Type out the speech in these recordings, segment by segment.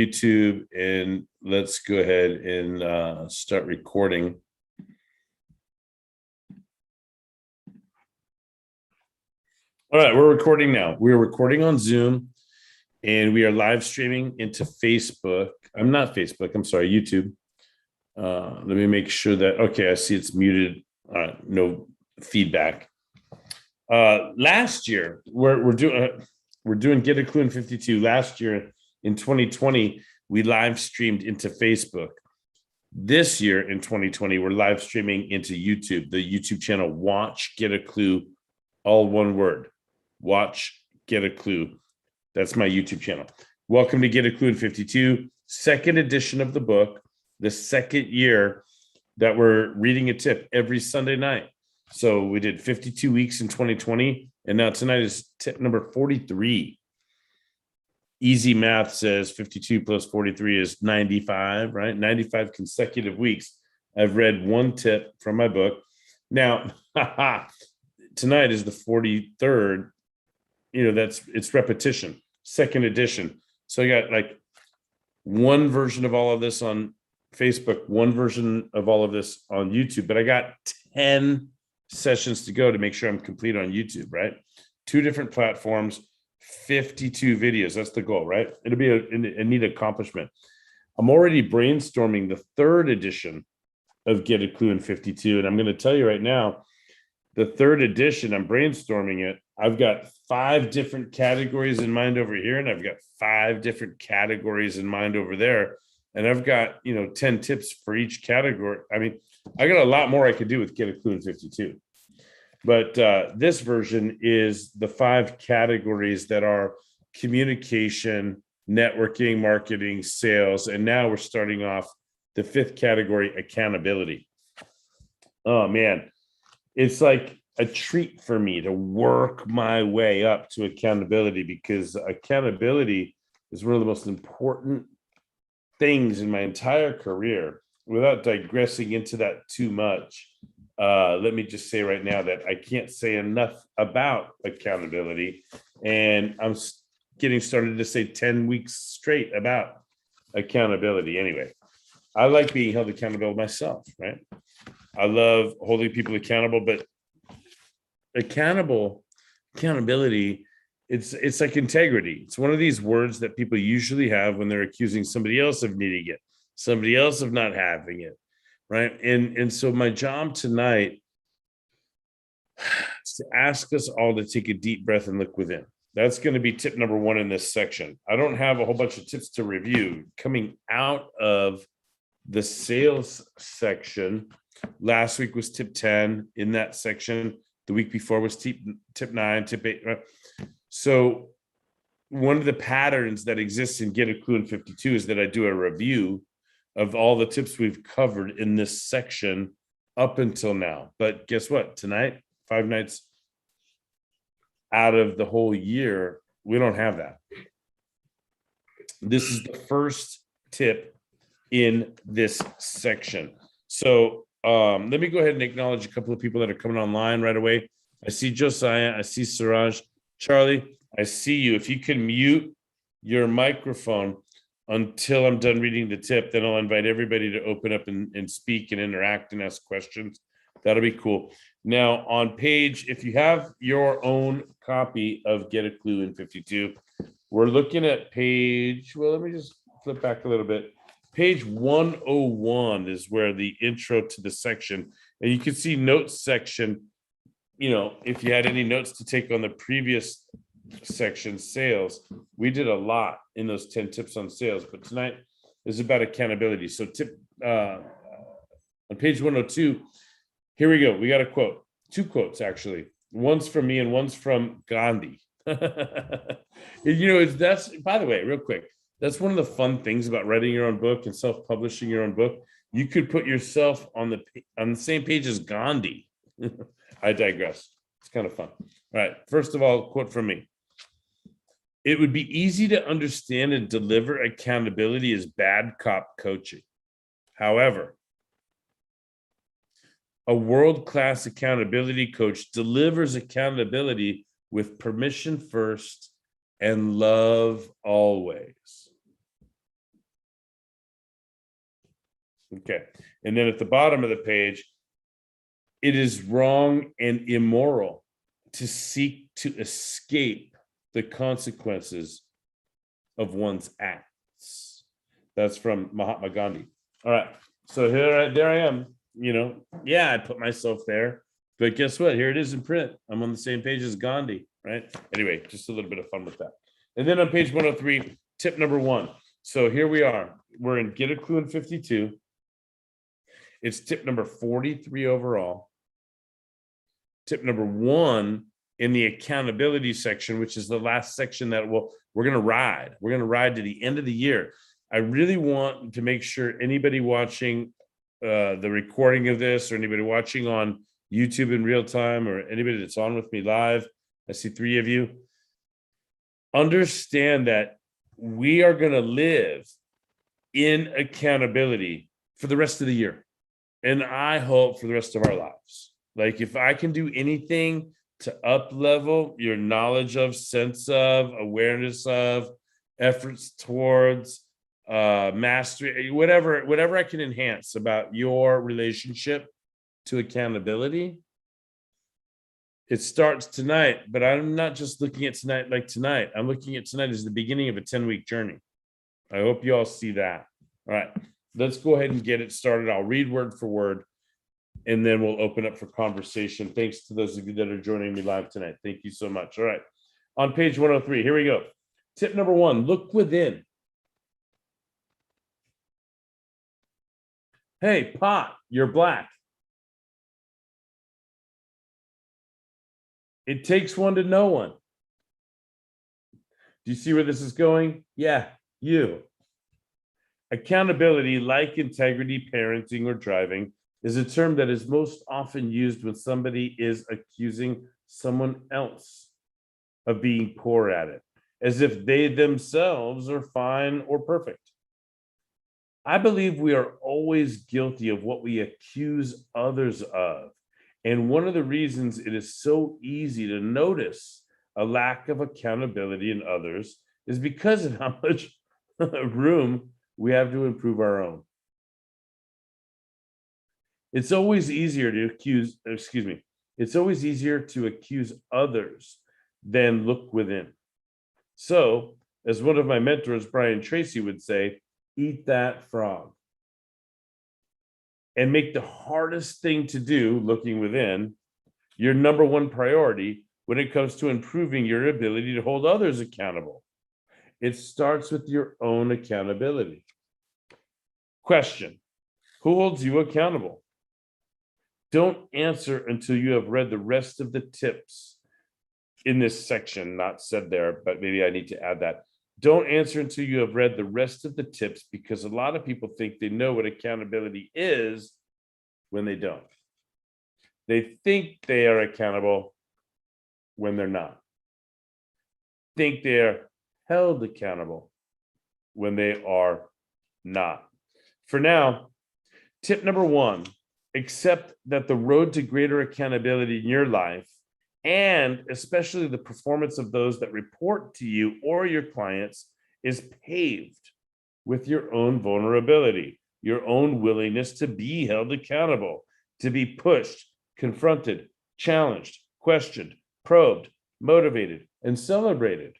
YouTube, and let's go ahead and start recording. All right, we're recording now. We're recording on Zoom, and we are live streaming into Facebook. I'm not Facebook, I'm sorry, YouTube. Let me make sure that, okay, I see it's muted. No feedback. Last year, we're doing Get a Klu in 52. Last year in 2020, we live streamed into Facebook. This year in 2020, we're live streaming into YouTube, the YouTube channel Watch Get a Klu, all one word. Watch Get a Klu. That's my YouTube channel. Welcome to Get a Klu in 52, second edition of the book, the second year that we're reading a tip every Sunday night. So we did 52 weeks in 2020, and now tonight is tip number 43. Easy math says 52 plus 43 is 95, right? 95 consecutive weeks. I've read one tip from my book. Now, tonight is the 43rd. You know, it's repetition, second edition. So I got like one version of all of this on Facebook, one version of all of this on YouTube, but I got 10 sessions to go to make sure I'm complete on YouTube, right? 2 different platforms, 52 videos. That's the goal, right? It'll be a neat accomplishment. I'm already brainstorming the 3rd edition of Get a Klu in 52. And I'm going to tell you right now, the 3rd edition, I'm brainstorming it. I've got 5 different categories in mind over here, and I've got 5 different categories in mind over there. And I've got, 10 tips for each category. I mean, I got a lot more I could do with Get a Klu in 52. But this version is the 5 categories that are communication, networking, marketing, sales. And now we're starting off the 5th category, accountability. Oh, man. It's like a treat for me to work my way up to accountability, because accountability is one of the most important things in my entire career. Without digressing into that too much, let me just say right now that I can't say enough about accountability, and I'm getting started to say 10 weeks straight about accountability. Anyway, I like being held accountable myself, right? I love holding people accountable, but accountability, it's like integrity. It's one of these words that people usually have when they're accusing somebody else of needing it, somebody else of not having it, right? And so my job tonight is to ask us all to take a deep breath and look within. That's going to be tip number 1 in this section. I don't have a whole bunch of tips to review. Coming out of the sales section, last week was tip 10 in that section. The week before was tip 9, tip 8. So one of the patterns that exists in Get a Klu in 52 is that I do a review of all the tips we've covered in this section up until now. But guess what? Tonight, 5 nights out of the whole year, we don't have that. This is the first tip in this section. So let me go ahead and acknowledge a couple of people that are coming online right away. I see Josiah, I see Siraj, Charlie, I see you. If you can mute your microphone until I'm done reading the tip, then I'll invite everybody to open up and speak and interact and ask questions. That'll be cool. Now on page, if you have your own copy of Get a Klu in 52, we're looking at page, well, let me just flip back a little bit. Page 101 is where the intro to the section, and you can see notes section. If you had any notes to take on the previous section, sales, we did a lot in those 10 tips on sales, but tonight is about accountability. So on page 102, here we go. We got a quote, 2 quotes actually. One's from me and one's from Gandhi. That's, by the way, real quick, that's one of the fun things about writing your own book and self-publishing your own book. You could put yourself on the same page as Gandhi. I digress. It's kind of fun. All right. First of all, quote from me. It would be easy to understand and deliver accountability as bad cop coaching. However, a world-class accountability coach delivers accountability with permission first and love always. Okay. And then at the bottom of the page, it is wrong and immoral to seek to escape the consequences of one's acts. That's from Mahatma Gandhi. All right. So there I am. I put myself there. But guess what? Here it is in print. I'm on the same page as Gandhi, right? Anyway, just a little bit of fun with that. And then on page 103, tip number 1. So here we are. We're in Get a Clue in 52. It's tip number 43 overall. Tip number 1 in the accountability section, which is the last section that we're going to ride. We're going to ride to the end of the year. I really want to make sure anybody watching the recording of this, or anybody watching on YouTube in real time, or anybody that's on with me live, I see 3 of you, understand that we are going to live in accountability for the rest of the year. And I hope for the rest of our lives. Like, if I can do anything to up level your knowledge of, sense of, awareness of, efforts towards, mastery, whatever I can enhance about your relationship to accountability, it starts tonight. But I'm not just looking at tonight like tonight. I'm looking at tonight as the beginning of a 10-week journey. I hope you all see that. All right, let's go ahead and get it started. I'll read word for word, and then we'll open up for conversation. Thanks to those of you that are joining me live tonight. Thank you so much. All right, on page 103, here we go. Tip number 1, look within. Hey, pot, you're black. It takes one to know one. Do you see where this is going? Yeah, you. Accountability, like integrity, parenting, or driving, is a term that is most often used when somebody is accusing someone else of being poor at it, as if they themselves are fine or perfect. I believe we are always guilty of what we accuse others of. And one of the reasons it is so easy to notice a lack of accountability in others is because of how much room we have to improve our own. It's always easier to accuse others than look within. So, as one of my mentors, Brian Tracy, would say, eat that frog. And make the hardest thing to do, looking within, your number 1 priority when it comes to improving your ability to hold others accountable. It starts with your own accountability. Question: who holds you accountable? Don't answer until you have read the rest of the tips in this section, not said there, but maybe I need to add that. Don't answer until you have read the rest of the tips, because a lot of people think they know what accountability is when they don't. They think they are accountable when they're not. Think they are held accountable when they are not. For now, tip number 1, accept that the road to greater accountability in your life, and especially the performance of those that report to you or your clients, is paved with your own vulnerability, your own willingness to be held accountable, to be pushed, confronted, challenged, questioned, probed, motivated, and celebrated.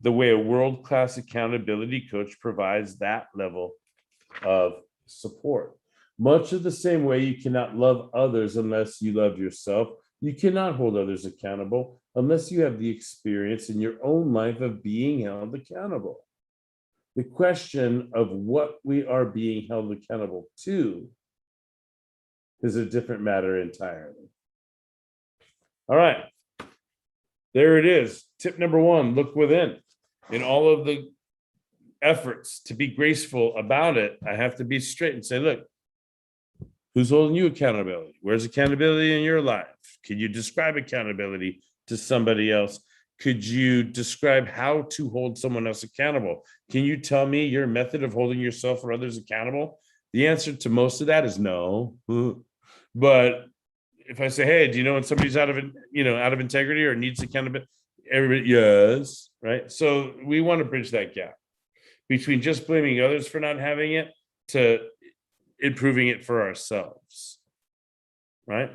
The way a world-class accountability coach provides that level of support. Much of the same way you cannot love others unless you love yourself, you cannot hold others accountable unless you have the experience in your own life of being held accountable. The question of what we are being held accountable to is a different matter entirely. All right, there it is. Tip number 1, look within. In all of the efforts to be graceful about it, I have to be straight and say, look, who's holding you accountability? Where's accountability in your life? Can you describe accountability to somebody else? Could you describe how to hold someone else accountable? Can you tell me your method of holding yourself or others accountable? The answer to most of that is no. But if I say, hey, do you know when somebody's out of integrity or needs accountability? Everybody, yes, right? So we want to bridge that gap between just blaming others for not having it to improving it for ourselves, right?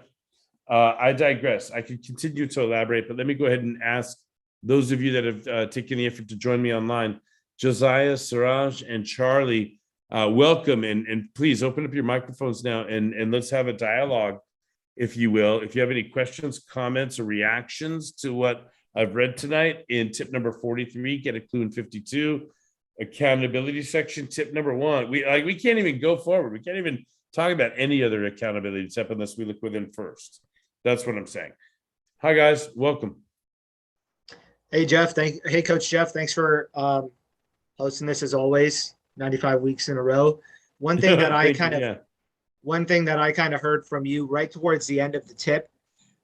I digress. I could continue to elaborate, but let me go ahead and ask those of you that have taken the effort to join me online, Josiah, Siraj, and Charlie, welcome, and please open up your microphones now and let's have a dialogue, if you will. If you have any questions, comments, or reactions to what I've read tonight in tip number 43, get a clue in 52, accountability section, tip number 1. We can't even go forward. We can't even talk about any other accountability tip unless we look within first. That's what I'm saying. Hi, guys. Welcome. Hey, Jeff. Hey, Coach Jeff. Thanks for hosting this as always. 95 weeks in a row. One thing that I kind of heard from you right towards the end of the tip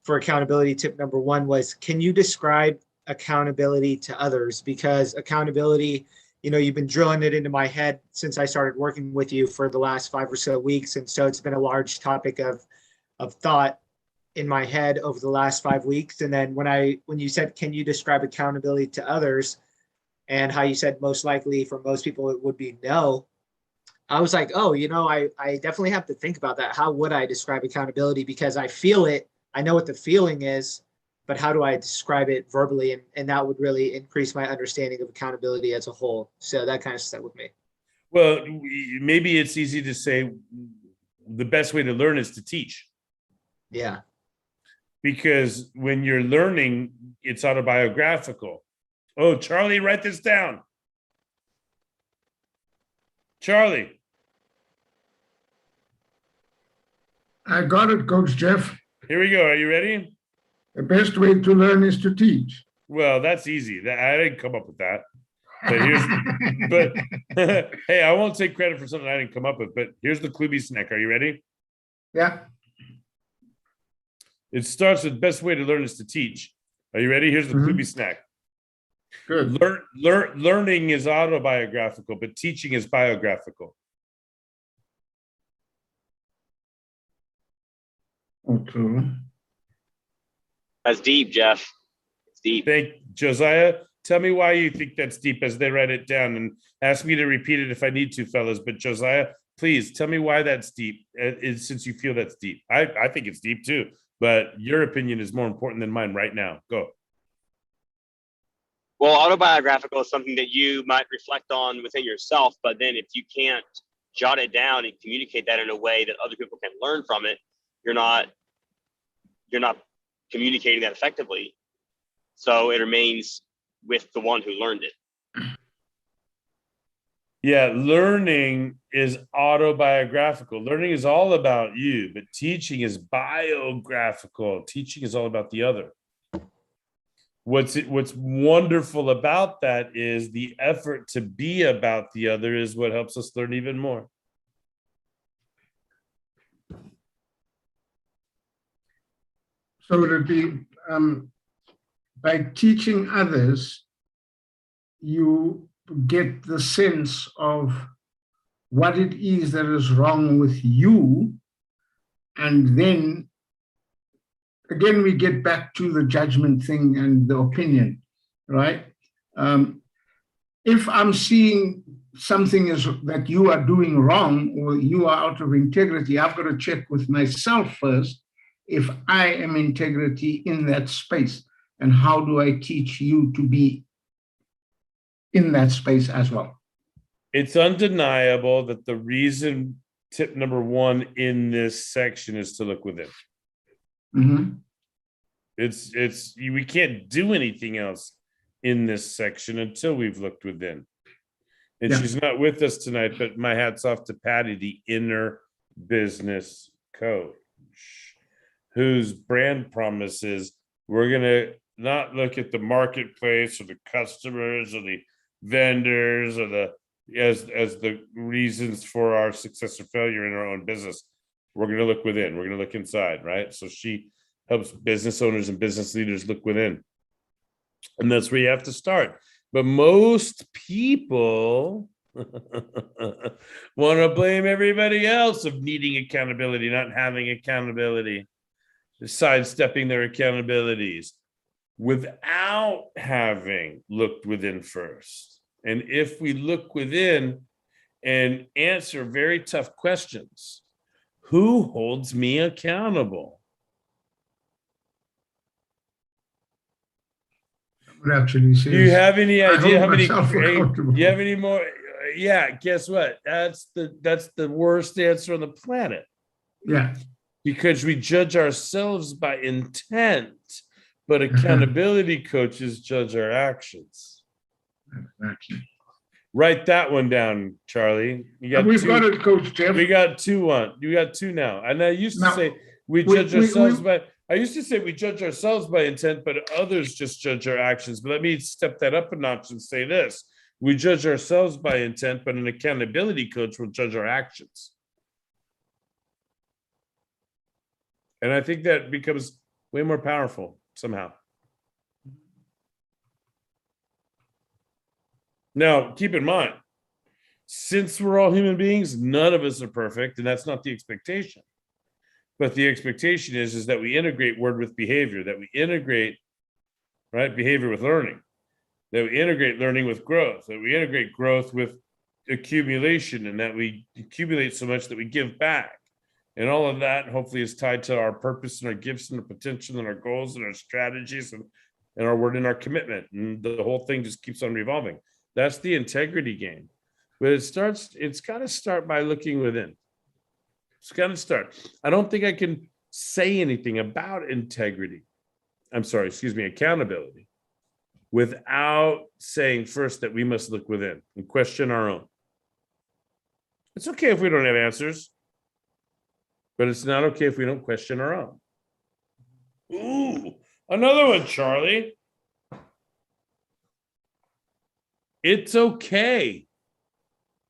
for accountability, tip number 1 was, can you describe accountability to others? Because accountability, you've been drilling it into my head since I started working with you for the last 5 or so weeks. And so it's been a large topic of thought in my head over the last 5 weeks. And then when you said, can you describe accountability to others, and how you said most likely for most people it would be no, I was like, oh, I definitely have to think about that. How would I describe accountability? Because I feel it. I know what the feeling is, but how do I describe it verbally? And that would really increase my understanding of accountability as a whole. So that kind of stuck with me. Well, maybe it's easy to say the best way to learn is to teach. Yeah. Because when you're learning, it's autobiographical. Oh, Charlie, write this down. Charlie. I got it, Coach Jeff. Here we go. Are you ready? The best way to learn is to teach. Well, that's easy. I didn't come up with that. But hey, I won't take credit for something I didn't come up with. But here's the Klubi snack. Are you ready? Yeah. It starts with best way to learn is to teach. Are you ready? Here's the Klubi snack. Good. Learning is autobiographical, but teaching is biographical. Okay. That's deep, Jeff. It's deep. Thank Josiah. Tell me why you think that's deep as they write it down, and ask me to repeat it if I need to, fellas. But Josiah, please tell me why that's deep, since you feel that's deep. I think it's deep too, but your opinion is more important than mine right now. Go. Well, autobiographical is something that you might reflect on within yourself, but then if you can't jot it down and communicate that in a way that other people can learn from it, you're not communicating that effectively. So it remains with the one who learned it. Yeah, learning is autobiographical. Learning is all about you, but teaching is biographical. Teaching is all about the other. What's wonderful about that is the effort to be about the other is what helps us learn even more. So it would be by teaching others, you get the sense of what it is that is wrong with you. And then again, we get back to the judgment thing and the opinion, right? If I'm seeing something that you are doing wrong or you are out of integrity, I've got to check with myself first if I am integrity in that space. And how do I teach you to be in that space as well? It's undeniable that the reason tip number 1 in this section is to look within. Mm-hmm. We can't do anything else in this section until we've looked within. And yeah. She's not with us tonight, but my hat's off to Patty, the inner business coach, whose brand promise is we're going to not look at the marketplace or the customers or the vendors or as the reasons for our success or failure in our own business. We're going to look within. We're going to look inside, right? So she helps business owners and business leaders look within. And that's where you have to start. But most people want to blame everybody else of needing accountability, not having accountability, sidestepping their accountabilities without having looked within first. And if we look within and answer very tough questions. Who holds me accountable? Actually says, Do you have any idea how many? Hey, do you have any more? Yeah, guess what? That's the worst answer on the planet. Yeah. Because we judge ourselves by intent, but accountability coaches judge our actions. Exactly. Write that one down, Charlie. We've got it, Coach Jeff. We got two now. And I used to say we judge ourselves by intent, but others just judge our actions. But let me step that up a notch and say this. We judge ourselves by intent, but an accountability coach will judge our actions. And I think that becomes way more powerful somehow. Now, keep in mind, since we're all human beings, none of us are perfect, and that's not the expectation. But the expectation is that we integrate word with behavior, that we integrate, right, behavior with learning, that we integrate learning with growth, that we integrate growth with accumulation, and that we accumulate so much that we give back. And all of that hopefully is tied to our purpose and our gifts and our potential and our goals and our strategies and our word and our commitment. And the whole thing just keeps on revolving. That's the integrity game. But it's got to start by looking within. It's got to start. I don't think I can say anything about accountability, without saying first that we must look within and question our own. It's okay if we don't have answers, but it's not okay if we don't question our own. Ooh, another one, Charlie. It's okay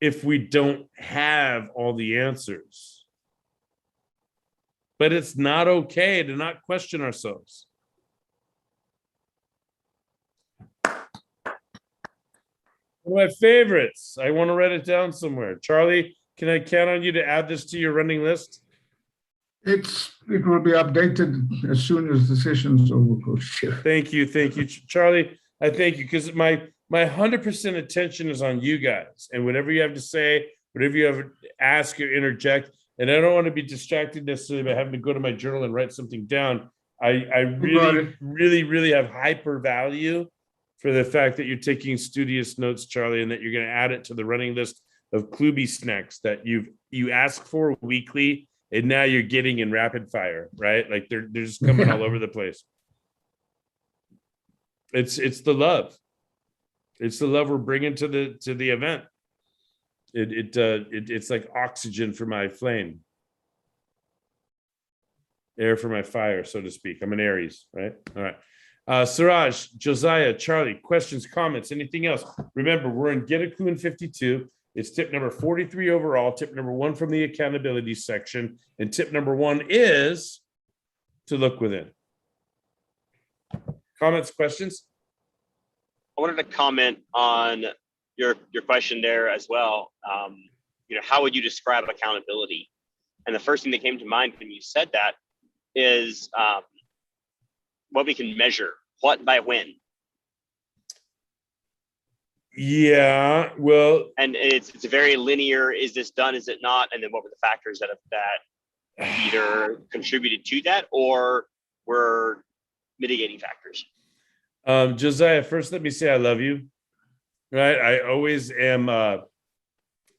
if we don't have all the answers, but it's not okay to not question ourselves. One of my favorites. I want to write it down somewhere. Charlie, can I count on you to add this to your running list? It will be updated as soon as the session's over, Coach. Thank you, Charlie. I thank you because my 100% attention is on you guys, and whatever you have to say, whatever you have to ask or interject, and I don't want to be distracted necessarily by having to go to my journal and write something down. I really have hyper value for the fact that you're taking studious notes, Charlie, and that you're going to add it to the running list of Klubi snacks that you ask for weekly, and now you're getting in rapid fire, right? Like they're just coming all over the place. It's the love. It's the love we're bringing to the event. It's like oxygen for my flame, air for my fire, so to speak. I'm an Aries, right? All right. Siraj, Josiah, Charlie, questions, comments, anything else? Remember, we're in Get a Klu in 52. It's tip number 43 overall. Tip number 1 from the accountability section. And tip number 1 is to look within. Comments, questions? I wanted to comment on your question there as well. How would you describe accountability? And the first thing that came to mind when you said that is what we can measure, what by when. Yeah, well, and it's very linear. Is this done? Is it not? And then what were the factors that either contributed to that or were mitigating factors? Josiah, first let me say I love you. Right, I always am. I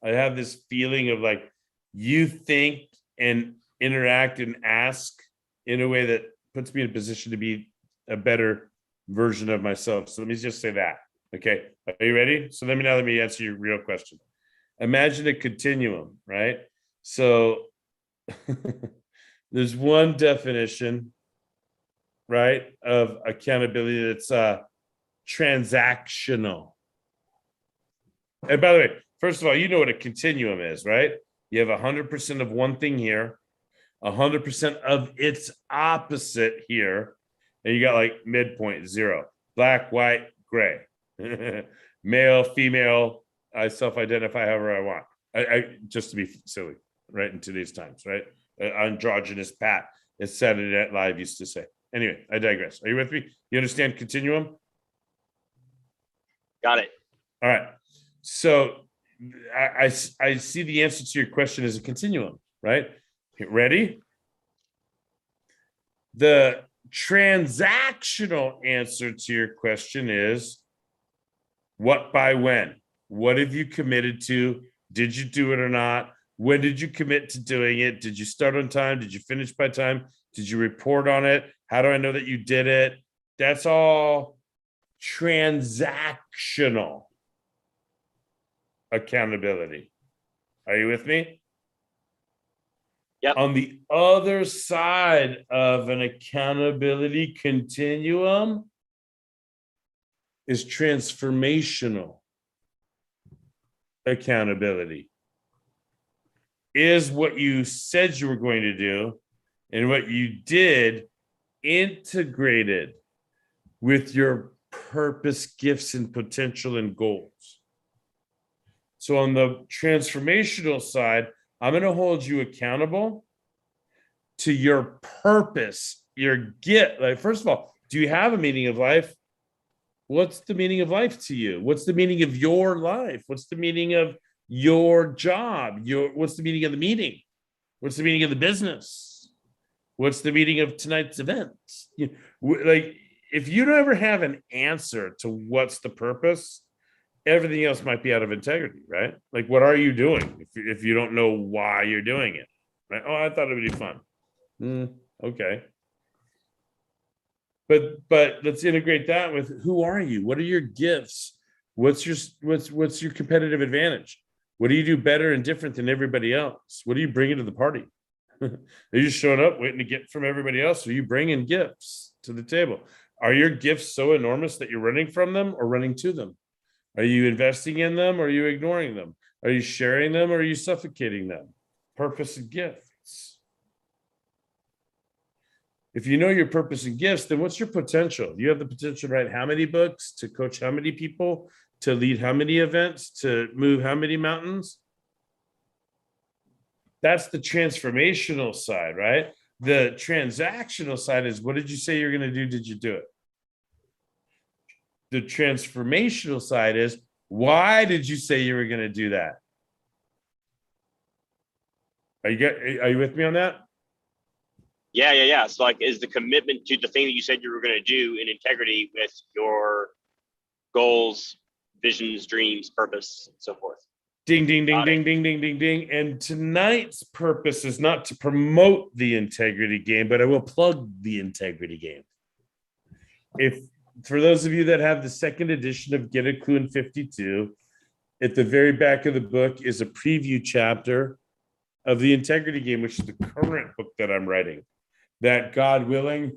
have this feeling of like you think and interact and ask in a way that puts me in a position to be a better version of myself. So let me just say that. Okay, are you ready? So let me answer your real question. Imagine a continuum, right? So there's one definition, right, of accountability that's transactional. And by the way, first of all, you know what a continuum is, right? You have 100% of one thing here, 100% of its opposite here, and you got like midpoint, 0, black, white, gray. Male, female, I self-identify however I want. I just to be silly, right? In today's times, right? Androgynous Pat, as Saturday Night Live used to say. Anyway, I digress. Are you with me? You understand continuum? Got it. All right. So I see the answer to your question as a continuum, right? Ready? The transactional answer to your question is what by when? What have you committed to? Did you do it or not? When did you commit to doing it? Did you start on time? Did you finish by time? Did you report on it? How do I know that you did it? That's all transactional accountability. Are you with me? Yep. On the other side of an accountability continuum is transformational accountability. Is what you said you were going to do and what you did integrated with your purpose, gifts, and potential and goals. So on the transformational side, I'm going to hold you accountable to your purpose, your gift. Like, first of all, do you have a meaning of life? What's the meaning of life to you? What's the meaning of your life? What's the meaning of your job? What's the meaning of the meeting? What's the meaning of the business? What's the meaning of tonight's event? Like, if you don't ever have an answer to what's the purpose, everything else might be out of integrity, right? Like, what are you doing if you don't know why you're doing it? Right? Oh, I thought it would be fun. Okay. But let's integrate that with who are you? What are your gifts? What's your competitive advantage? What do you do better and different than everybody else? What are you bringing to the party? Are you just showing up waiting to get from everybody else? Or are you bringing gifts to the table? Are your gifts so enormous that you're running from them or running to them? Are you investing in them or are you ignoring them? Are you sharing them or are you suffocating them? Purpose and gifts. If you know your purpose and gifts, then what's your potential? You have the potential to write how many books, to coach how many people, to lead how many events, to move how many mountains? That's the transformational side, right? The transactional side is, what did you say you're going to do? Did you do it? The transformational side is, why did you say you were going to do that? Are you with me on that? Yeah. So like, is the commitment to the thing that you said you were going to do in integrity with your goals, visions, dreams, purpose, and so forth? Ding, ding, ding, ding, ding, ding, ding, ding. And tonight's purpose is not to promote the integrity game, but I will plug the integrity game. If for those of you that have the second edition of Get a Klu in 52, at the very back of the book is a preview chapter of the integrity game, which is the current book that I'm writing. That, God willing,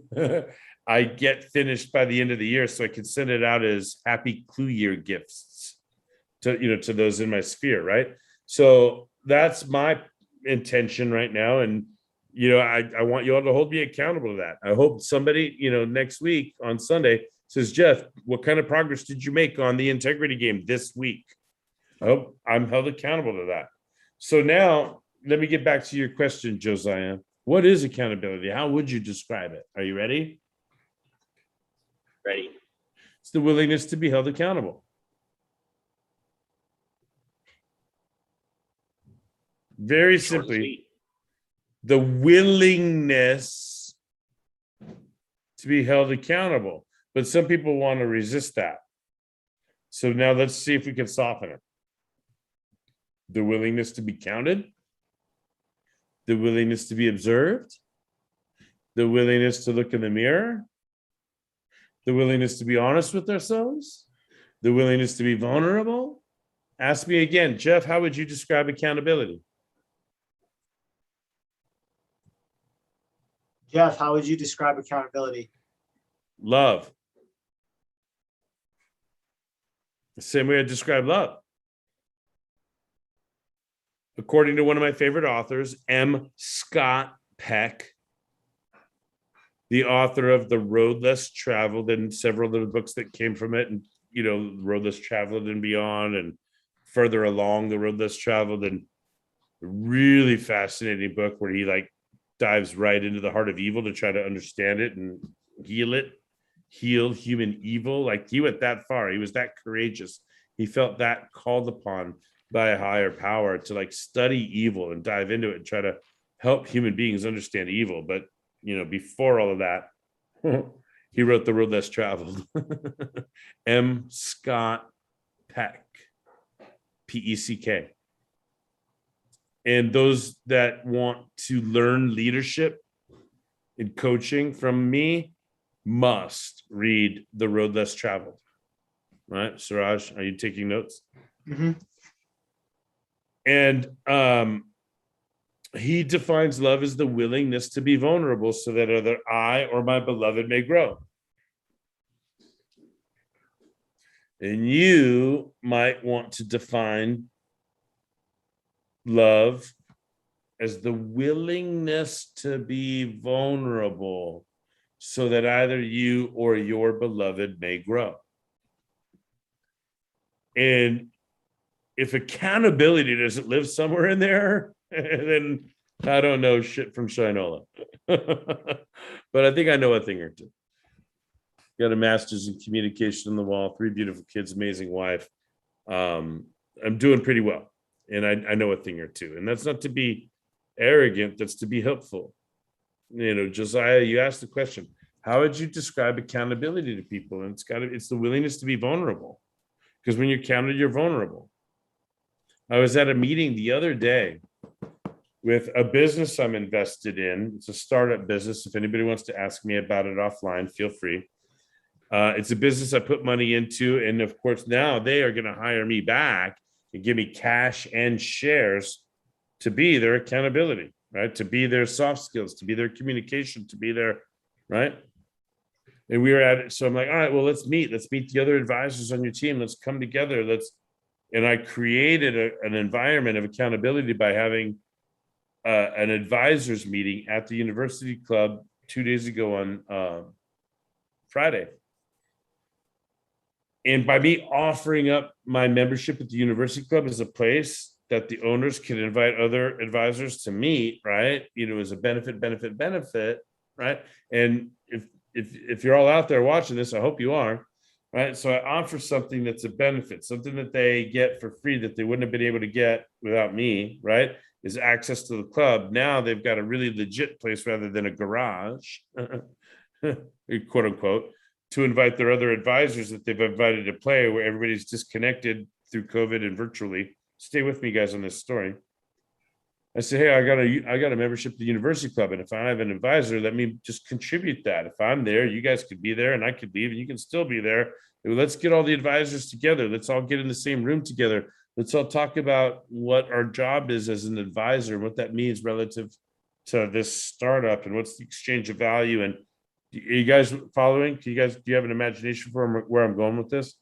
I get finished by the end of the year, so I can send it out as happy Klu year gifts to those in my sphere, right? So that's my intention right now, and I want you all to hold me accountable to that. I hope somebody next week on Sunday says, Jeff, what kind of progress did you make on the integrity game this week? I hope I'm held accountable to that. So now let me get back to your question, Josiah. What is accountability? How would you describe it? Are you ready? Ready. It's the willingness to be held accountable. Very simply, the willingness to be held accountable. But some people want to resist that. So now let's see if we can soften it. The willingness to be counted, the willingness to be observed, the willingness to look in the mirror, the willingness to be honest with ourselves, the willingness to be vulnerable. Ask me again, Jeff, how would you describe accountability? Jeff, how would you describe accountability? Love. The same way I describe love. According to one of my favorite authors, M. Scott Peck, the author of The Road Less Traveled and several of the books that came from it, and Road Less Traveled and Beyond, and further along the Road Less Traveled, and a really fascinating book where he dives right into the heart of evil to try to understand it and heal human evil. Like, he went that far. He was that courageous. He felt that called upon by a higher power to like study evil and dive into it and try to help human beings understand evil. But, before all of that, he wrote The Road Less Traveled. M. Scott Peck, P-E-C-K. And those that want to learn leadership and coaching from me must read The Road Less Traveled. Right? Suraj, are you taking notes? Mm-hmm. And he defines love as the willingness to be vulnerable so that either I or my beloved may grow. And you might want to define love as the willingness to be vulnerable so that either you or your beloved may grow. And if accountability doesn't live somewhere in there, then I don't know shit from Shinola. But I think I know a thing or two. Got a master's in communication on the wall, 3 beautiful kids, amazing wife. I'm doing pretty well. And I know a thing or two. And that's not to be arrogant, that's to be helpful. Josiah, you asked the question, how would you describe accountability to people? And it's the willingness to be vulnerable. Because when you're counted, you're vulnerable. I was at a meeting the other day with a business I'm invested in. It's a startup business. If anybody wants to ask me about it offline, feel free. It's a business I put money into. And of course, now they are going to hire me back and give me cash and shares to be their accountability, right? To be their soft skills, to be their communication, to be their, right? And we were at it. So I'm like, all right, well, let's meet the other advisors on your team. Let's come together. And I created an environment of accountability by having an advisors meeting at the university club 2 days ago on Friday. And by me offering up my membership at the university club as a place that the owners can invite other advisors to meet, right? As a benefit, right? And if you're all out there watching this, I hope you are, right? So I offer something that's a benefit, something that they get for free that they wouldn't have been able to get without me, right? Is access to the club. Now they've got a really legit place rather than a garage, quote unquote, to invite their other advisors that they've invited to play where everybody's disconnected through COVID and virtually. Stay with me, guys, on this story. I say, hey, I got a membership at the university club, and if I have an advisor, let me just contribute that. If I'm there, you guys could be there, and I could leave, and you can still be there. Let's get all the advisors together. Let's all get in the same room together. Let's all talk about what our job is as an advisor, what that means relative to this startup, and what's the exchange of value. And are you guys following? Do you have an imagination for where I'm going with this?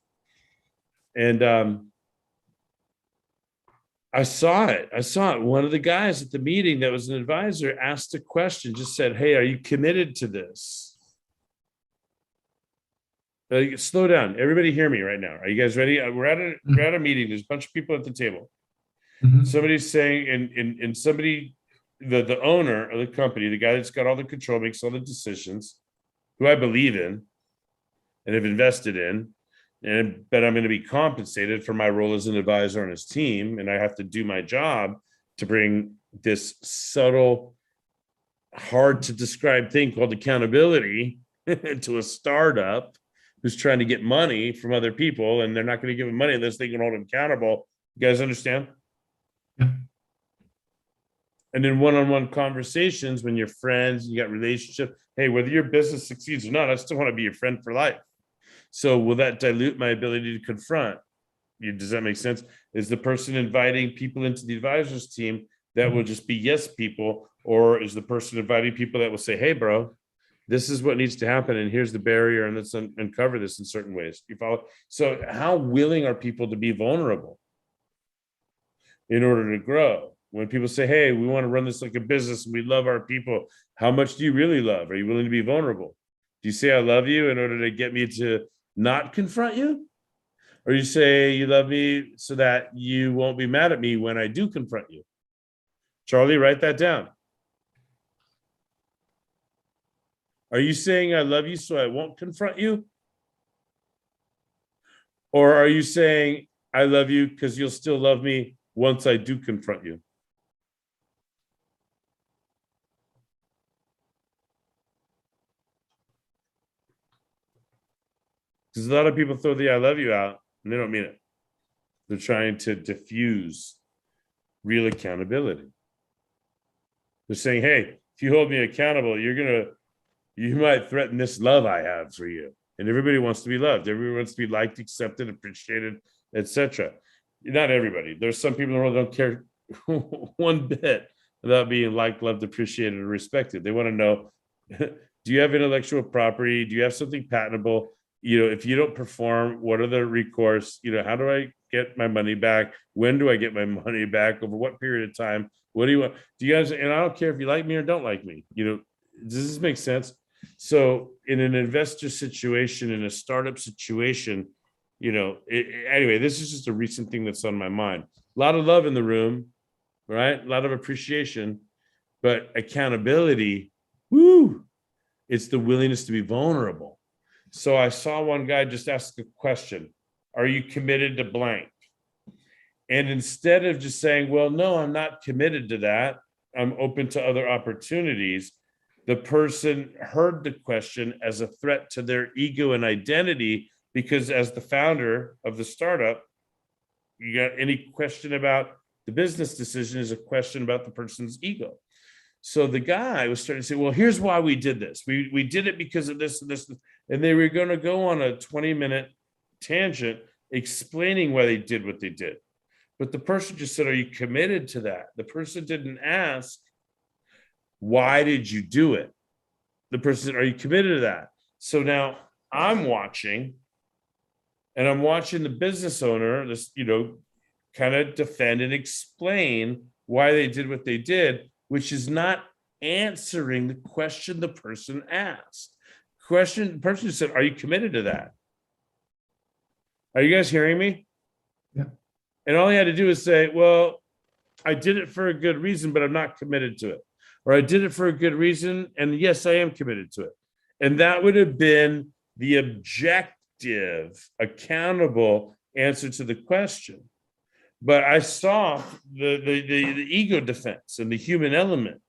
And I saw it. One of the guys at the meeting that was an advisor asked a question, just said, hey, are you committed to this? Slow down. Everybody hear me right now. Are you guys ready? We're at a meeting. There's a bunch of people at the table. Mm-hmm. Somebody's saying, and somebody, the owner of the company, the guy that's got all the control, makes all the decisions, who I believe in and have invested in, but I'm going to be compensated for my role as an advisor on his team. And I have to do my job to bring this subtle, hard to describe thing called accountability to a startup who's trying to get money from other people. And they're not going to give him money unless they can hold him accountable. You guys understand? Yeah. And in one-on-one conversations, when you're friends, you got relationships, hey, whether your business succeeds or not, I still want to be your friend for life. So will that dilute my ability to confront? Does that make sense? Is the person inviting people into the advisors team that will just be yes people, or is the person inviting people that will say, hey, bro, this is what needs to happen, and here's the barrier, and let's uncover this in certain ways. You follow? So how willing are people to be vulnerable in order to grow? When people say, hey, we want to run this like a business and we love our people, how much do you really love? Are you willing to be vulnerable? Do you say I love you in order to get me to not confront you? Or you say you love me so that you won't be mad at me when I do confront you? Charlie, write that down. Are you saying I love you so I won't confront you? Or are you saying I love you because you'll still love me once I do confront you. Because a lot of people throw the I love you out and they don't mean it. They're trying to diffuse real accountability. They're saying, hey, if you hold me accountable, you might threaten this love I have for you. And everybody wants to be loved. Everybody wants to be liked, accepted, appreciated, etc. Not everybody. There's some people in the world that don't care one bit about being liked, loved, appreciated, or respected. They want to know, do you have intellectual property? Do you have something patentable? If you don't perform, what are the recourse? How do I get my money back? When do I get my money back? Over what period of time? What do you want? Do you guys, and I don't care if you like me or don't like me, does this make sense? So in an investor situation, in a startup situation, anyway, this is just a recent thing that's on my mind. A lot of love in the room, right? A lot of appreciation, but accountability, woo, it's the willingness to be vulnerable. So I saw one guy just ask a question, are you committed to blank? And instead of just saying, well, no, I'm not committed to that, I'm open to other opportunities, the person heard the question as a threat to their ego and identity, because as the founder of the startup, you got any question about the business decision is a question about the person's ego. So the guy was starting to say, well, here's why we did this. We did it because of this and this. And they were going to go on a 20-minute tangent explaining why they did what they did. But the person just said, are you committed to that? The person didn't ask, why did you do it? The person said, are you committed to that? So now I'm watching, and I'm watching the business owner, kind of defend and explain why they did what they did, which is not answering the question the person asked. The person said, are you committed to that? Are you guys hearing me? Yeah. And all he had to do is say, well, I did it for a good reason, but I'm not committed to it. Or I did it for a good reason, and yes, I am committed to it. And that would have been the objective, accountable answer to the question. But I saw the ego defense and the human element.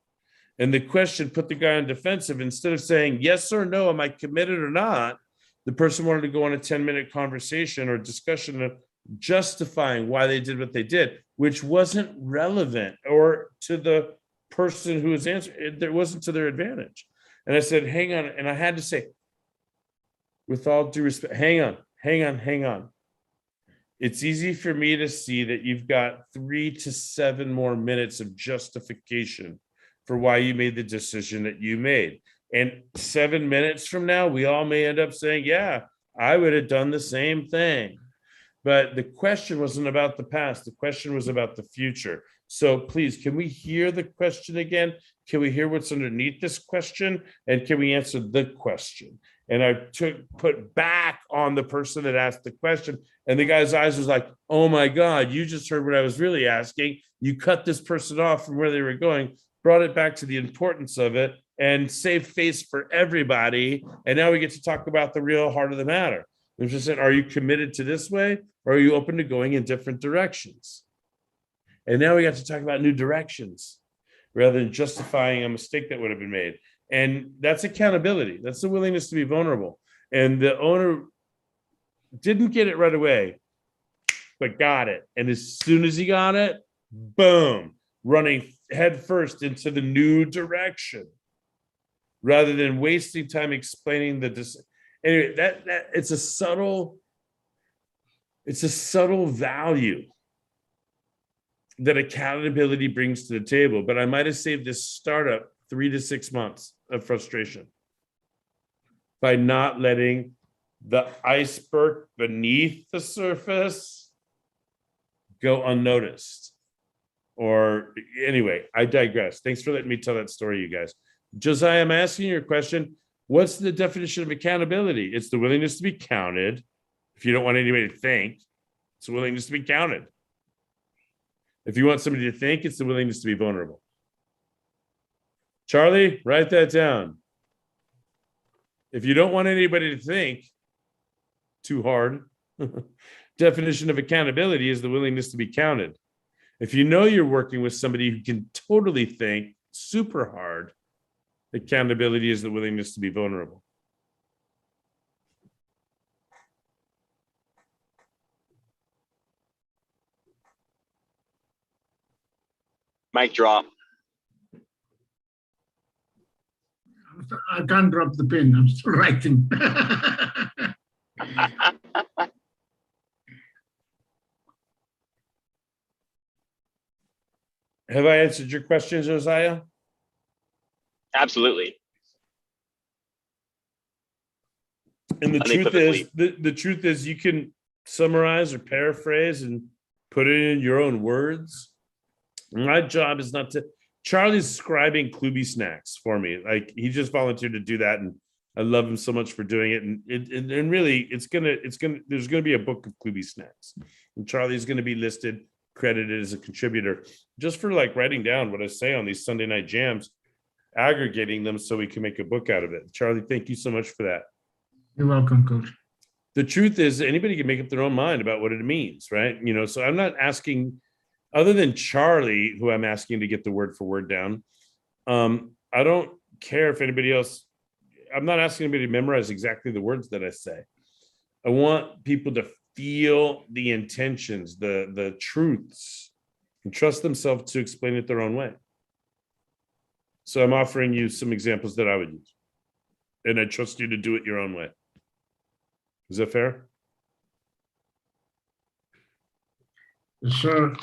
And the question put the guy on defensive. Instead of saying, yes or no, am I committed or not? The person wanted to go on a 10-minute conversation or discussion of justifying why they did what they did, which wasn't relevant or to the person who was answering. It wasn't to their advantage. And I said, hang on. And I had to say, with all due respect, hang on. It's easy for me to see that you've got 3 to 7 more minutes of justification for why you made the decision that you made. And 7 minutes from now, we all may end up saying, yeah, I would have done the same thing. But the question wasn't about the past. The question was about the future. So please, can we hear the question again? Can we hear what's underneath this question? And can we answer the question? And I put back on the person that asked the question. And the guy's eyes was like, oh my God, you just heard what I was really asking. You cut this person off from where they were going, brought it back to the importance of it, and saved face for everybody. And now we get to talk about the real heart of the matter. They just said, are you committed to this way? Or are you open to going in different directions? And now we got to talk about new directions rather than justifying a mistake that would have been made. And that's accountability. That's the willingness to be vulnerable. And the owner didn't get it right away, but got it. And as soon as he got it, boom, running headfirst into the new direction rather than wasting time explaining anyway, that it's a subtle value that accountability brings to the table. But I might have saved this startup 3 to 6 months of frustration by not letting the iceberg beneath the surface go unnoticed. Or anyway, I digress. Thanks for letting me tell that story, you guys. Josiah, I'm asking you a question. What's the definition of accountability? It's the willingness to be counted. If you don't want anybody to think, it's the willingness to be counted. If you want somebody to think, it's the willingness to be vulnerable. Charlie, write that down. If you don't want anybody to think too hard, definition of accountability is the willingness to be counted. If you know you're working with somebody who can totally think super hard, accountability is the willingness to be vulnerable. Mic drop. I can't drop the pen. I'm still writing. Have I answered your question, Josiah? Absolutely. And the truth is you can summarize or paraphrase and put it in your own words. My job is not to. Charlie's scribing Klubi snacks for me. Like, he just volunteered to do that, and I love him so much for doing it. And really, there's gonna be a book of Klubi snacks, and Charlie's gonna be listed, credited as a contributor, just for like writing down what I say on these Sunday night jams, aggregating them so we can make a book out of it. Charlie, thank you so much for that. You're welcome, Coach. The truth is, anybody can make up their own mind about what it means, right? So I'm not asking, other than Charlie, who I'm asking to get the word for word down. I don't care if anybody else, I'm not asking anybody to memorize exactly the words that I say. I want people to feel the intentions, the truths, and trust themselves to explain it their own way. So I'm offering you some examples that I would use, and I trust you to do it your own way. Is that fair? Sure.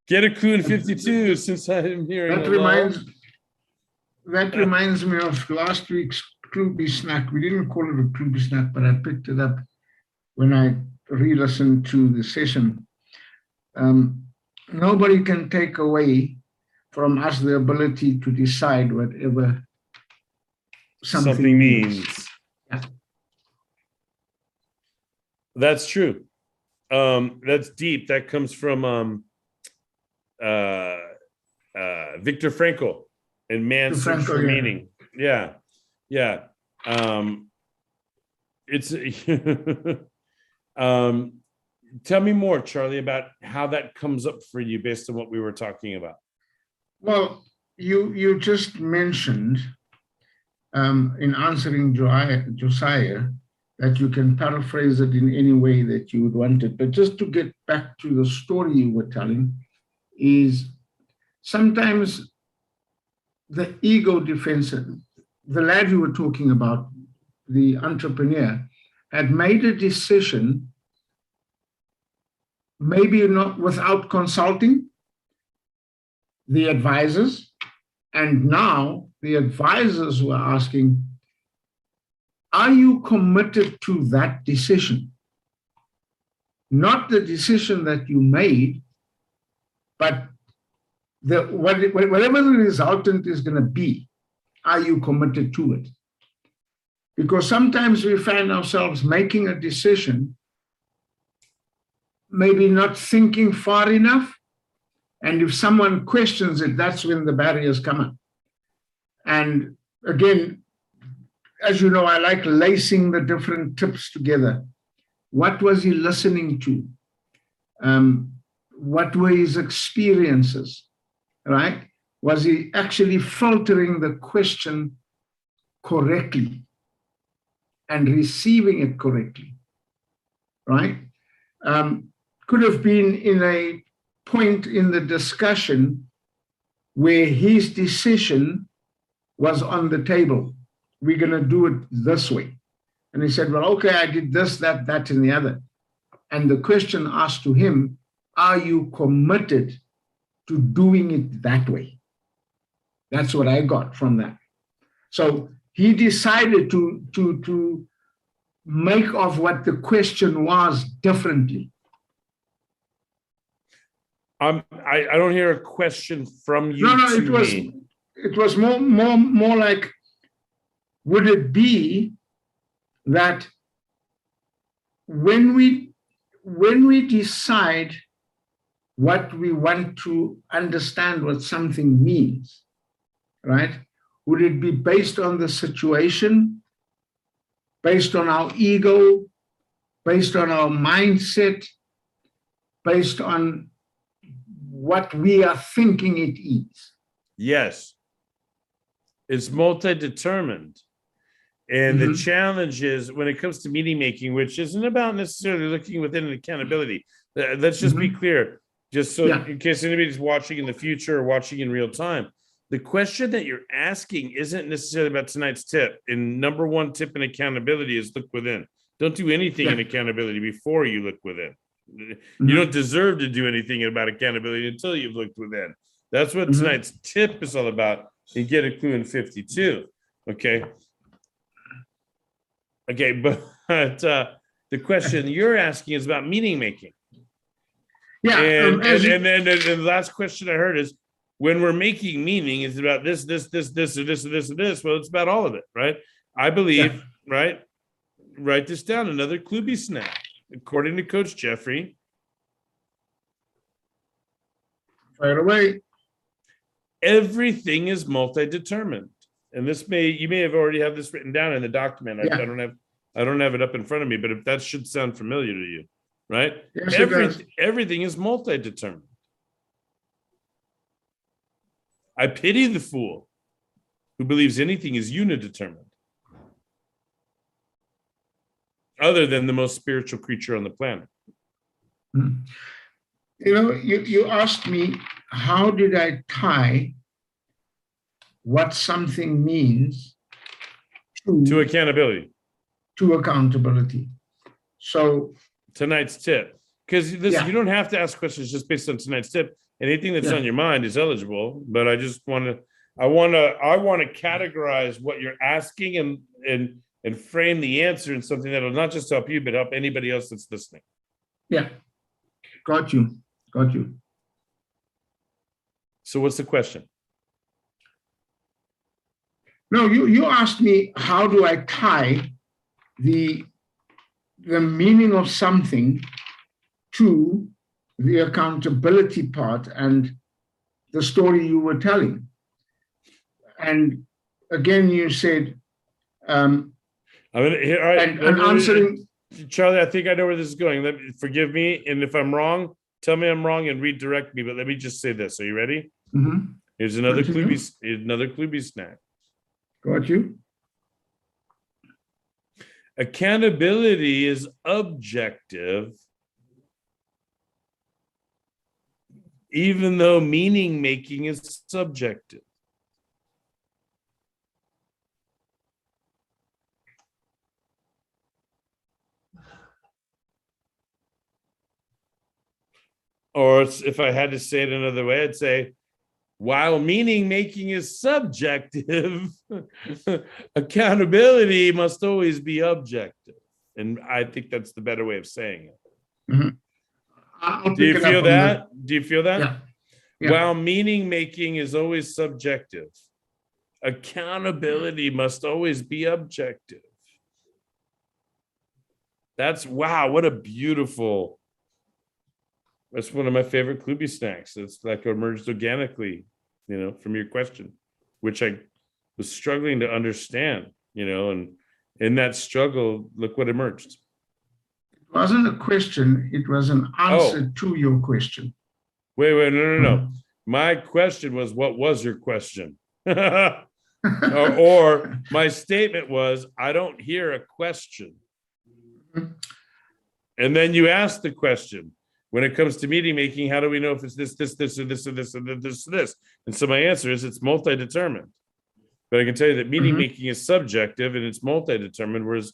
Get a Klu in 52 since I'm hearing. That reminds me of last week's Klubi snack. We didn't call it a Klubi snack, but I picked it up when I re-listened to the session. Nobody can take away from us the ability to decide whatever something means. Yeah. That's true. That's deep. That comes from Viktor Frankl and Man's Search for Meaning. Yeah. It's tell me more, Charlie, about how that comes up for you based on what we were talking about. Well, you just mentioned in answering Josiah that you can paraphrase it in any way that you would want it. But just to get back to the story you were telling, is sometimes the ego defense, the lad you were talking about, the entrepreneur, had made a decision, maybe not without consulting the advisors, and now the advisors were asking, are you committed to that decision? Not the decision that you made, but whatever the resultant is going to be, are you committed to it? Because sometimes we find ourselves making a decision, maybe not thinking far enough, and if someone questions it, that's when the barriers come up. And again, as you know, I like lacing the different tips together. What was he listening to? What were his experiences, right? Was he actually filtering the question correctly and receiving it correctly, right? Could have been in a point in the discussion where his decision was on the table. We're going to do it this way. And he said, well, okay, I did this, that, and the other. And the question asked to him, are you committed to doing it that way? That's what I got from that. So he decided to make of what the question was differently. I don't hear a question from you. No, it was more like, would it be that when we decide what we want to understand what something means, right? Would it be based on the situation, based on our ego, based on our mindset, based on what we are thinking it is. Yes. It's multi-determined. And the challenge is when it comes to meaning making, which isn't about necessarily looking within an accountability. Let's just be clear, just so in case anybody's watching in the future or watching in real time. The question that you're asking isn't necessarily about tonight's tip. And number one tip in accountability is look within. Don't do anything in accountability before you look within. You don't deserve to do anything about accountability until you've looked within. That's what tonight's tip is all about. You get a clue in 52. Okay. Okay, but the question you're asking is about meaning making. Yeah. And then the last question I heard is, when we're making meaning, it's about this, or this, and this. Well, it's about all of it, right? I believe, right? Write this down, another Kluby snack. According to Coach Jeffrey. Right away. Everything is multi-determined. And you may have already have this written down in the document. I don't have it up in front of me, but if that should sound familiar to you, right? Yes, everything is multi-determined. I pity the fool who believes anything is unidetermined, other than the most spiritual creature on the planet. You know, you asked me, how did I tie what something means to accountability? To accountability. So tonight's tip, because you don't have to ask questions just based on tonight's tip. Anything that's on your mind is eligible, but I just want to categorize what you're asking and frame the answer in something that'll not just help you, but help anybody else that's listening. Yeah. Got you. So what's the question? No, you asked me, how do I tie the meaning of something to the accountability part and the story you were telling. And again, you said, answering. Charlie, I think I know where this is going. Forgive me, and if I'm wrong, tell me I'm wrong and redirect me. But let me just say this. Are you ready? Here's another Kluby snack. Got you. Accountability is objective, even though meaning making is subjective. Or if I had to say it another way, I'd say, while meaning making is subjective, accountability must always be objective. And I think that's the better way of saying it. Do you feel that? Do you feel that? Yeah. While meaning making is always subjective, accountability must always be objective. Wow, what a beautiful. That's one of my favorite Kluby snacks. It's like emerged organically, from your question, which I was struggling to understand, and in that struggle, look what emerged. It wasn't a question, it was an answer to your question. Wait, no. My question was, what was your question? or my statement was, I don't hear a question. And then you asked the question. When it comes to meaning making, how do we know if it's this, or this, or this, or this? And so my answer is it's multi-determined. But I can tell you that meaning making is subjective and it's multi-determined, whereas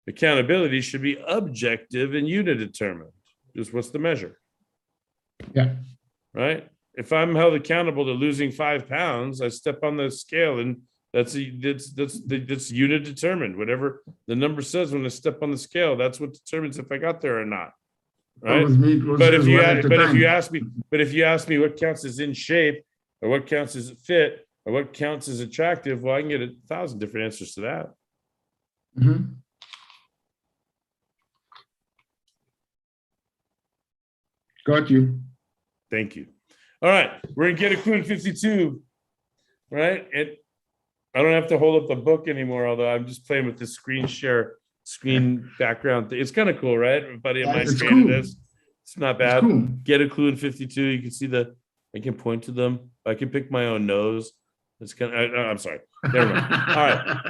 accountability should be objective and unidetermined. Just what's the measure? Yeah. Right? If I'm held accountable to losing 5 pounds, I step on the scale and that's unidetermined. Whatever the number says when I step on the scale, that's what determines if I got there or not. Right. But if you ask me what counts as in shape, or what counts as fit, or what counts as attractive, well, I can get 1,000 different answers to that. Got you. Thank you. All right, we're gonna get a clue in 52. Right? I don't have to hold up the book anymore, although I'm just playing with the screen share screen background thing. It's kind of cool, right? Buddy of mine It's created cool. this. It's not bad. It's cool. Get a clue in 52. You can see I can point to them. I can pick my own nose. It's kind of, I'm sorry. Never mind.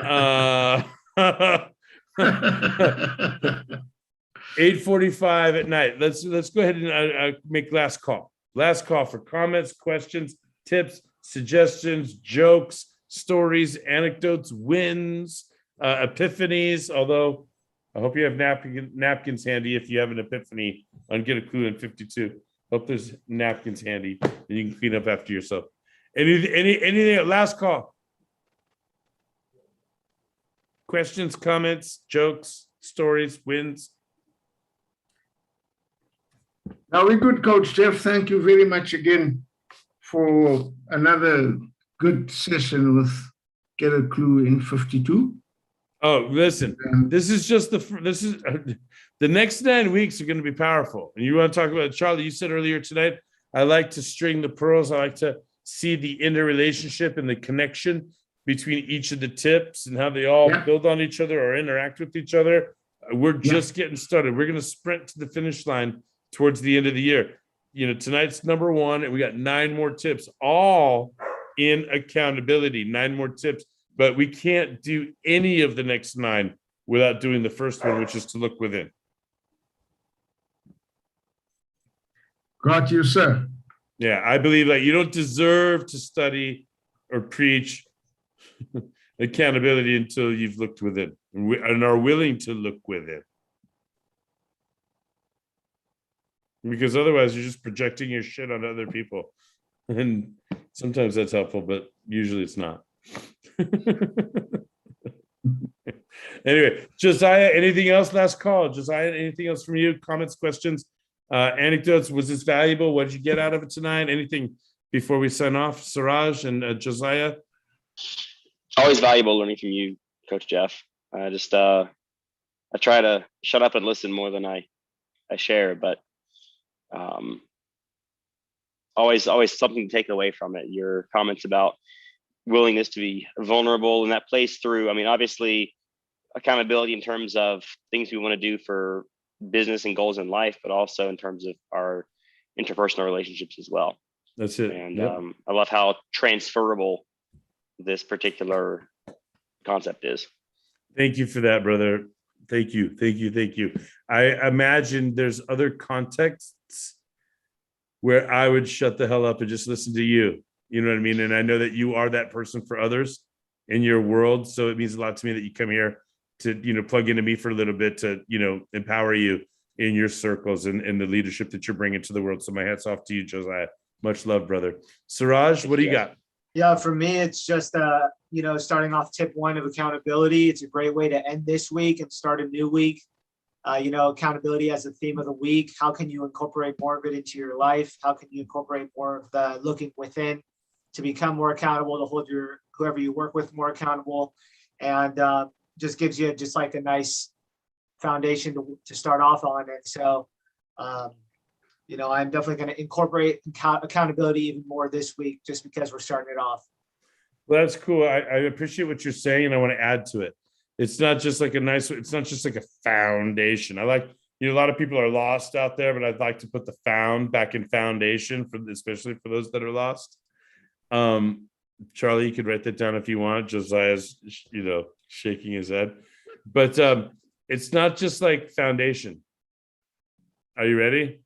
All right. 8:45 at night. Let's go ahead and make last call. Last call for comments, questions, tips, suggestions, jokes, stories, anecdotes, wins, epiphanies. Although I hope you have napkins handy if you have an epiphany on Get a Clue in 52. Hope there's napkins handy and you can clean up after yourself. Anything? Last call. Questions, comments, jokes, stories, wins. Now we're good, Coach Jeff. Thank you very much again for another good session with Get a Clue in 52. Oh, listen, this is the next 9 weeks are going to be powerful. And you want to talk about, Charlie, you said earlier tonight, I like to string the pearls. I like to see the interrelationship and the connection between each of the tips and how they all build on each other or interact with each other. We're just getting started. We're going to sprint to the finish line towards the end of the year. You know, tonight's number 1, and we got 9 more tips, all in accountability, 9 more tips. But we can't do any of the next 9 without doing the first one, which is to look within. Got you, sir. Yeah, I believe that you don't deserve to study or preach accountability until you've looked within and are willing to look within. Because otherwise you're just projecting your shit on other people. And sometimes that's helpful, but usually it's not. Anyway, Josiah, anything else? Last call. Josiah, anything else from you? Comments, questions, anecdotes? Was this valuable? What did you get out of it tonight? Anything before we sign off? Siraj and Josiah? Always valuable learning from you, Coach Jeff. I try to shut up and listen more than I share, but always something to take away from it. Your comments about willingness to be vulnerable, and that plays through. I mean, obviously, accountability in terms of things we want to do for business and goals in life, but also in terms of our interpersonal relationships as well. That's it. And I love how transferable this particular concept is. Thank you for that, brother. Thank you. I imagine there's other contexts where I would shut the hell up and just listen to you. You know what I mean? And I know that you are that person for others in your world. So it means a lot to me that you come here to, plug into me for a little bit to, empower you in your circles and the leadership that you're bringing to the world. So my hat's off to you, Josiah. Much love, brother. Siraj, what do you got? Yeah, for me, it's just, starting off tip 1 of accountability. It's a great way to end this week and start a new week. Accountability as a theme of the week. How can you incorporate more of it into your life? How can you incorporate more of the looking within to become more accountable, to hold whoever you work with more accountable? And just gives you just like a nice foundation to start off on. And so, I'm definitely going to incorporate accountability even more this week, just because we're starting it off. Well, that's cool. I appreciate what you're saying, and I want to add to it. It's not just like it's not just like a foundation. I like, a lot of people are lost out there, but I'd like to put the found back in foundation especially for those that are lost. Charlie, you could write that down if you want. Josiah's, shaking his head, but it's not just like foundation. Are you ready?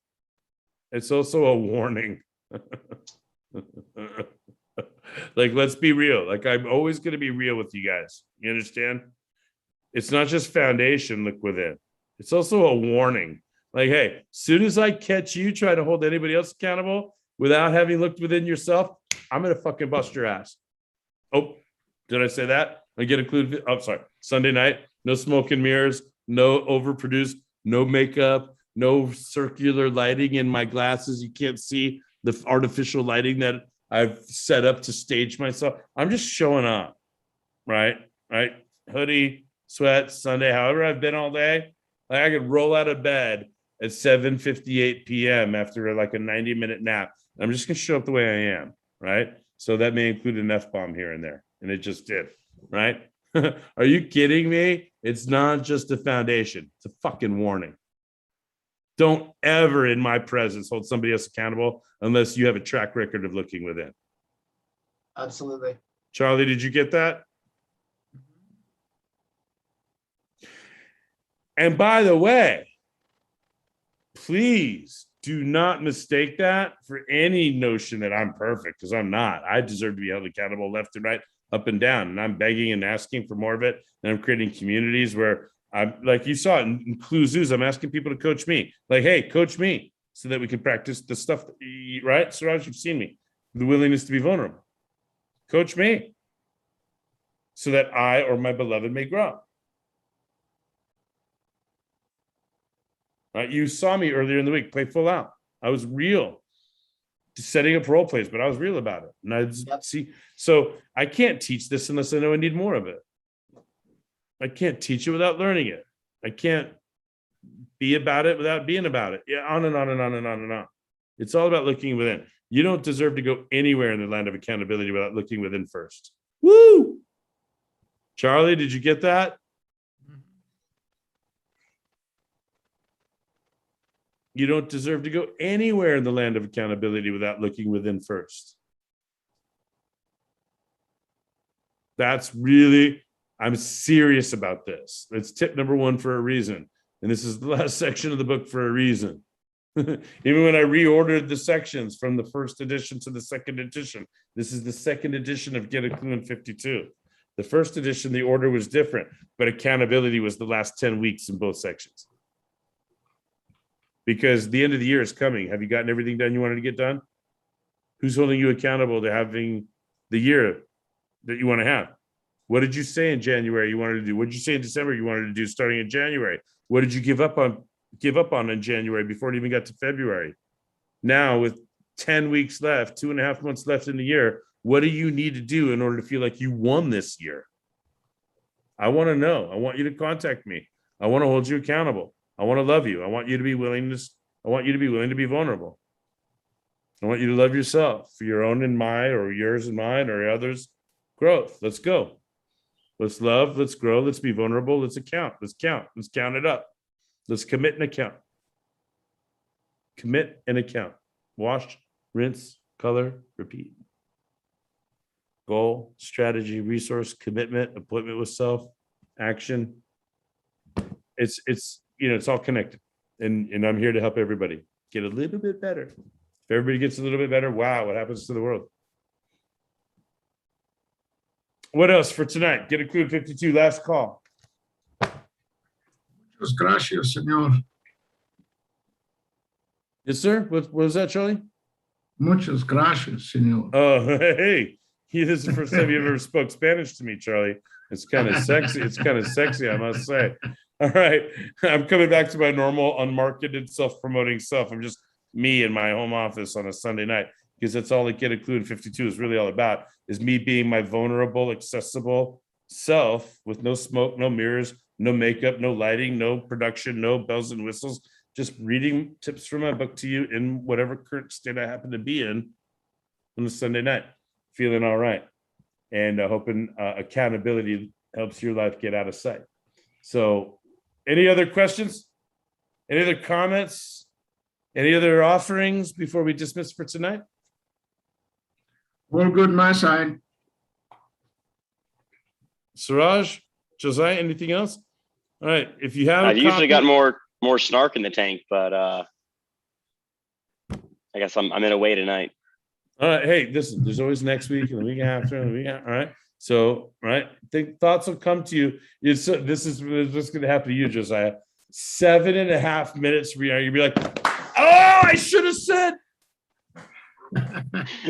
It's also a warning. Like, let's be real. Like, I'm always going to be real with you guys. You understand? It's not just foundation, look within. It's also a warning. Like, hey, soon as I catch you try to hold anybody else accountable without having looked within yourself, I'm going to fucking bust your ass. Oh, did I say that? I get included. Oh, sorry. Sunday night, no smoke and mirrors, no overproduced, no makeup, no circular lighting in my glasses. You can't see the artificial lighting that I've set up to stage myself. I'm just showing up, right? Hoodie, sweat, Sunday, however I've been all day. Like, I could roll out of bed at 7:58 p.m. after like a 90-minute nap. I'm just gonna show up the way I am, right? So that may include an F-bomb here and there, and it just did, right? Are you kidding me? It's not just a foundation. It's a fucking warning. Don't ever in my presence hold somebody else accountable unless you have a track record of looking within. Absolutely. Charlie, did you get that? And by the way, please do not mistake that for any notion that I'm perfect, because I'm not. I deserve to be held accountable left and right, up and down. And I'm begging and asking for more of it. And I'm creating communities where I'm, like you saw in Klu Zoos, I'm asking people to coach me. Like, hey, coach me so that we can practice the stuff, right? Suraj, you've seen me. The willingness to be vulnerable. Coach me so that I or my beloved may grow. Right? You saw me earlier in the week play full out. I was real, just setting up role plays, but I was real about it. And I see, so I can't teach this unless I know I need more of it. I can't teach it without learning it. I can't be about it without being about it. Yeah, on and on and on and on and on. It's all about looking within. You don't deserve to go anywhere in the land of accountability without looking within first. Woo! Charlie, did you get that? You don't deserve to go anywhere in the land of accountability without looking within first. That's really, I'm serious about this. It's tip number one for a reason. And this is the last section of the book for a reason. Even when I reordered the sections from the first edition to the second edition, this is the second edition of Get a Klu in 52. The first edition, the order was different, but accountability was the last 10 weeks in both sections. Because the end of the year is coming. Have you gotten everything done you wanted to get done? Who's holding you accountable to having the year that you want to have? What did you say in January you wanted to do? What did you say in December you wanted to do starting in January? What did you give up on in January before it even got to February? Now with 10 weeks left, 2.5 months left in the year, what do you need to do in order to feel like you won this year? I want to know. I want you to contact me. I want to hold you accountable. I want to love you. I want you to be willing to be vulnerable. I want you to love yourself for your own and mine, or yours and mine, or others' growth. Let's go. Let's love. Let's grow. Let's be vulnerable. Let's account. Let's count. Let's count it up. Let's commit and account. Commit and account. Wash, rinse, color, repeat. Goal, strategy, resource, commitment, appointment with self, action. It's all connected, and I'm here to help everybody get a little bit better. If everybody gets a little bit better, wow, what happens to the world? What else for tonight? Get a Klu 52, last call. Muchas gracias, señor. Yes, sir. What was that, Charlie? Muchas gracias, señor. Oh, hey, this is the first time you ever spoke Spanish to me, Charlie. It's kind of sexy. It's kind of sexy, I must say. All right, I'm coming back to my normal unmarketed self-promoting self. I'm just me in my home office on a Sunday night, because that's all that Get a Klu in 52 is really all about, is me being my vulnerable, accessible self with no smoke, no mirrors, no makeup, no lighting, no production, no bells and whistles, just reading tips from my book to you in whatever current state I happen to be in on a Sunday night, feeling all right. And hoping accountability helps your life get out of sight. So any other questions? Any other comments? Any other offerings before we dismiss for tonight? All good, my side. Suraj, Josiah, anything else? All right. If you have, I usually got more snark in the tank, but I guess I'm in a way tonight. All right. Hey, listen, there's always next week and the week after and the week after. All right. So, right. Think thoughts will come to you. This is what's going to happen to you, Josiah. 7.5 minutes from now, you'll be like, oh, I should have said.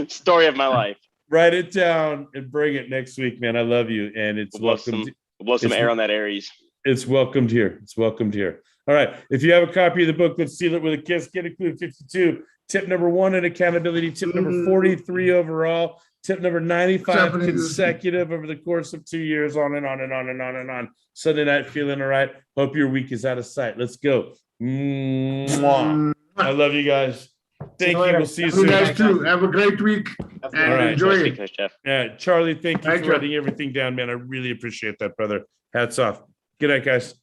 Story of my life. Write it down and bring it next week, man. I love you. And it's We'll welcome. blow some air on that Aries. It's welcomed here. It's welcomed here. All right. If you have a copy of the book, let's seal it with a kiss. Get a Klu 52. Tip number 1 in accountability. Tip number 43 overall. Tip number 95 consecutive over the course of 2 years, on and on and on and on and on. Sunday night, feeling all right. Hope your week is out of sight. Let's go. Mwah. I love you guys. Thank you. We'll see you You soon. guys too. Have a great week Have a and All right. enjoy Nice it. meeting you, Coach Jeff. Yeah, Charlie, thank you Thank for you. writing everything down, man. I really appreciate that, brother. Hats off. Good night, guys.